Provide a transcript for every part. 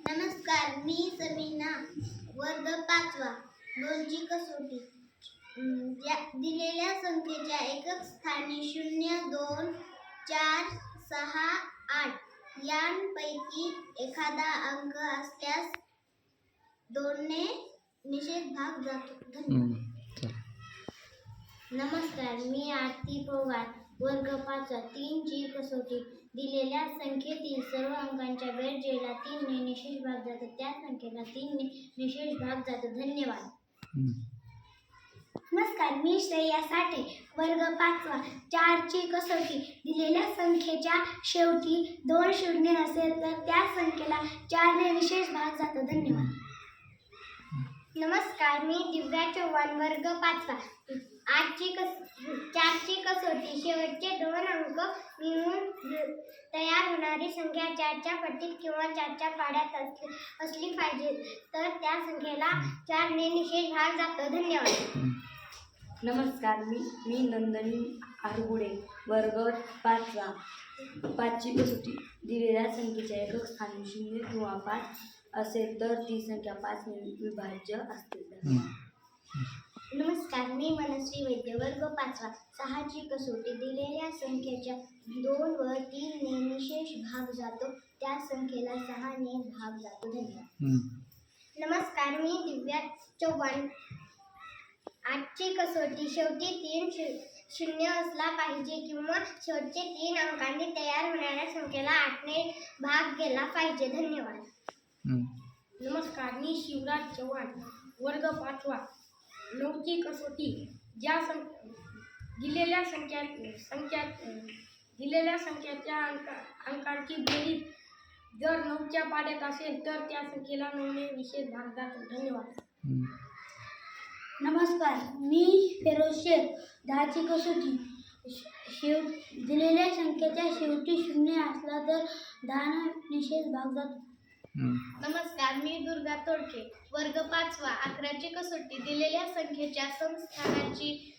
नमस्कार, मी समीना, वर्ग 5वा, 2ची कसोटी. दिलेल्या संख्येच्या एकक स्थानी 0, 2, 4, 6, 8 यांपैकी एखादा अंक असल्यास 2 ने निषेध भाग जातो. नमस्कार, मी आरती पवार, वर्ग 5वा, 3ची कसोटी. दिलेल्या संख्येतील सर्व अंकांच्या बेरजेला 3 ने निषेध भाग जातो, त्या संख्येला 3 ने निषेध भाग जातो. धन्यवाद. नमस्कार, मी श्रेया साठे, वर्ग 5वा, 4ची कसोटी. दिलेल्या संख्येच्या शेवटी 2 शून्य असेल तर त्या संख्येला 4 ने निषेध भाग जातो. धन्यवाद. नमस्कार, मी दिव्या चव्हाण, वर्ग 5वा, 4ची कसोटी. शेवटचे 2 अंक मिळून तयार होणारी संख्या 4च्या पटीत किंवा 4च्या पाड्यात असली पाहिजे तर त्या संख्येला 4 ने निषेध भाग जातो. धन्यवाद. नमस्कार, मी नंदनी आरगुडे, वर्ग 5वा, 5ची कसोटी. दिलेल्या संख्येच्या एकक स्थानी 0 किंवा 5 असेल तर ती संख्या 5 ने विभाज्य असते. नमस्कार, मी मनस्वी वैद्य, वर्ग 5वा, 6ची कसोटी. दिलेल्या संख्येच्या 2 व 3 ने निषेध भाग जातो, त्या संख्येला 6 ने भाग जातो. धन्यवाद. नमस्कार, मी दिव्या चव्हाण, 8ची कसोटी. शेवटी 3 शून्य असला पाहिजे किंवा शेवटचे 3 अंकांनी तयार होणाऱ्या संख्येला 8 ने भाग गेला पाहिजे. धन्यवाद. नमस्कार, मी शिवराज चव्हाण, वर्ग 5वा, 9ची कसोटी. दिलेल्या संख्येच्या अंकांची बेरीज जर 9च्या पाड्यात असेल तर त्या संख्येला 9 ने निषेध भाग जातो. धन्यवाद. नमस्कार, मी फेरोज शेख, 10ची कसोटी. दिलेल्या संख्येच्या शेवटी 0 असला तर 10 ने निषेध भाग जातो. नमस्कार, मी दुर्गा तोडके, वर्ग 5वा, 11ची कसोटी. दिलेल्या संख्येच्या समस्थानाची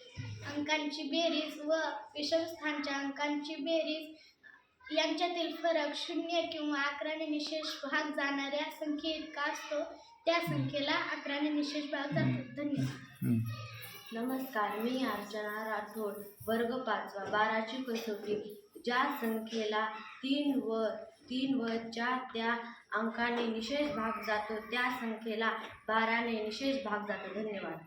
अंकांची बेरीज व विषमस्थानाच्या अंकांची बेरीज यांच्यातील फरक 0 किंवा 11 ने निषेध भाग जाणाऱ्या संख्येइतका असतो, त्या संख्येला 11 ने निषेध भाग जातो. धन्यवाद. नमस्कार, मी अर्चना राठोड, वर्ग 5वा, 12ची कसोटी. ज्या संख्येला 3 व 4 त्या अंकाने निषेध भाग जातो त्या संख्येला 12 ने निषेध भाग जातो. धन्यवाद.